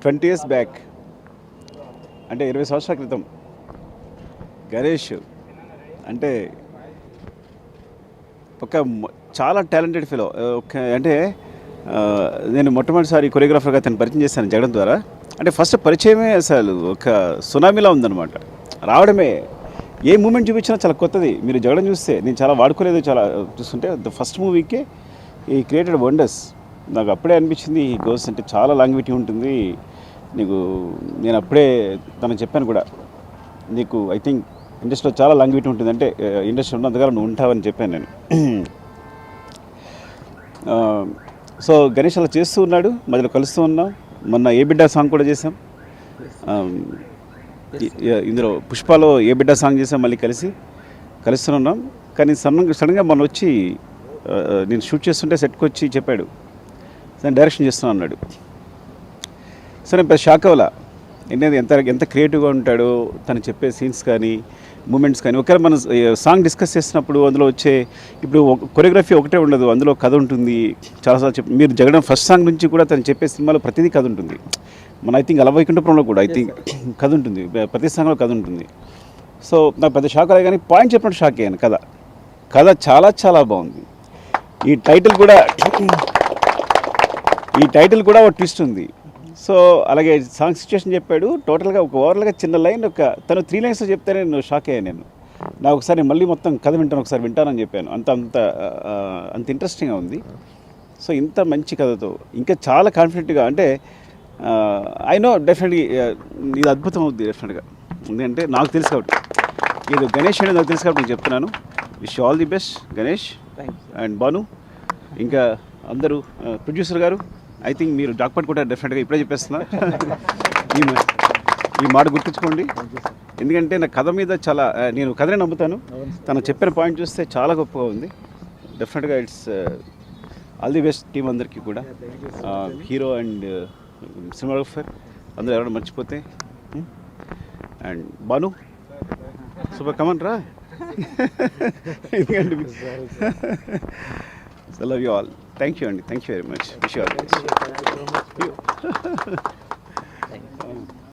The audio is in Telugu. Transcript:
20 years బ్యాక్, అంటే 20 సంవత్సరాల క్రితం గణేష్ అంటే ఒక చాలా టాలెంటెడ్ ఫెలో. అంటే నేను మొట్టమొదటిసారి కొరియోగ్రాఫర్గా తను పరిచయం చేశాను జగడం ద్వారా. అంటే ఫస్ట్ పరిచయమే అసలు ఒక సునామీలా ఉందన్నమాట. రావడమే ఏ మూమెంట్ చూపించినా చాలా కొత్తది. మీరు జగడం చూస్తే నేను చాలా వాడుకోలేదు, చాలా చూస్తుంటే ద ఫస్ట్ మూవీకే ఈ క్రియేటెడ్ వండర్స్. నాకు అప్పుడే అనిపించింది ఈ గోస్ అంటే చాలా లాంగ్విటీ ఉంటుంది నీకు. నేను అప్పుడే తనకు చెప్పాను కూడా, నీకు ఐ థింక్ ఇండస్ట్రీలో చాలా లాంగ్విటీ ఉంటుంది, అంటే ఇండస్ట్రీ ఉన్నంతగా నువ్వు ఉంటావని చెప్పాను నేను. సో గణేష్ అలా చేస్తూ ఉన్నాడు, మధ్యలో కలుస్తూ ఉన్నాం. మొన్న ఏ బిడ్డ సాంగ్ కూడా చేసాం, ఇందులో పుష్పలో ఏ బిడ్డ సాంగ్ చేసాం, మళ్ళీ కలుస్తున్నాం. కానీ సడన్గా మొన్న వచ్చి నేను షూట్ చేస్తుంటే సెట్కి వచ్చి చెప్పాడు, నేను డైరెక్షన్ చేస్తున్నాను అన్నాడు. సరే పెద్ద షాక్ అవ్వాలా, ఎంత క్రియేటివ్గా ఉంటాడో తను చెప్పే సీన్స్ కానీ మూమెంట్స్ కానీ. ఒకవేళ మనం సాంగ్ డిస్కస్ చేసినప్పుడు అందులో వచ్చే ఇప్పుడు కొరియోగ్రఫీ ఒకటే ఉండదు, అందులో కథ ఉంటుంది. చాలాసార్లు మీరు జగడం ఫస్ట్ సాంగ్ నుంచి కూడా తను చెప్పే సినిమాలో ప్రతిదీ కథ ఉంటుంది. మన ఐ థింక్ అలవైకుంఠపురంలో కూడా ఐ థింక్ కథ ఉంటుంది, ప్రతి సాంగ్లో కథ ఉంటుంది. సో నాకు పెద్ద షాక్ అలా, కానీ పాయింట్ చెప్పినట్టు షాక్ అయ్యాను. కథ చాలా చాలా బాగుంది. ఈ టైటిల్ కూడా ఒక ట్విస్ట్ ఉంది. సో అలాగే సాంగ్ సిచ్యువేషన్ చెప్పాడు. టోటల్గా ఒక ఓవరాల్గా చిన్న లైన్ తను 3 లైన్స్లో చెప్తే నేను షాక్ అయ్యాను. నాకు ఒకసారి మళ్ళీ మొత్తం కథ వింటానని చెప్పాను. అంత ఇంట్రెస్టింగ్గా ఉంది. సో ఇంత మంచి కథతో ఇంకా చాలా కాన్ఫిడెంట్గా, అంటే ఐ నో డెఫినెట్లీ ఇది అద్భుతం అవుద్ది డెఫినెట్గా. ఎందుకంటే నాకు తెలుసు కాబట్టి, ఇది గణేష్ అనేది నాకు తెలుసు కాబట్టి నేను చెప్తున్నాను. Wish all the best Ganesh and Banu. ఇంకా అందరూ ప్రొడ్యూసర్ గారు, ఐ థింక్ మీరు జాక్పాట్ కూడా డెఫినెట్గా ఇప్పుడే చెప్పేస్తున్నా. ఈ మాట గుర్తుంచుకోండి, ఎందుకంటే నా కథ మీద చాలా నేను కథనే నమ్ముతాను. తను చెప్పిన పాయింట్ చూస్తే చాలా గొప్పగా ఉంది. డెఫినెట్గా it's all the best team అందరికీ కూడా. హీరో అండ్ సినిమాగ్రాఫర్ అందరూ ఎవరైనా మర్చిపోతే. అండ్ బాను సూపర్, కమన్ రా. ఎందుకంటే so love you all. Thank you అండి, thank you very much. Wish you all the best.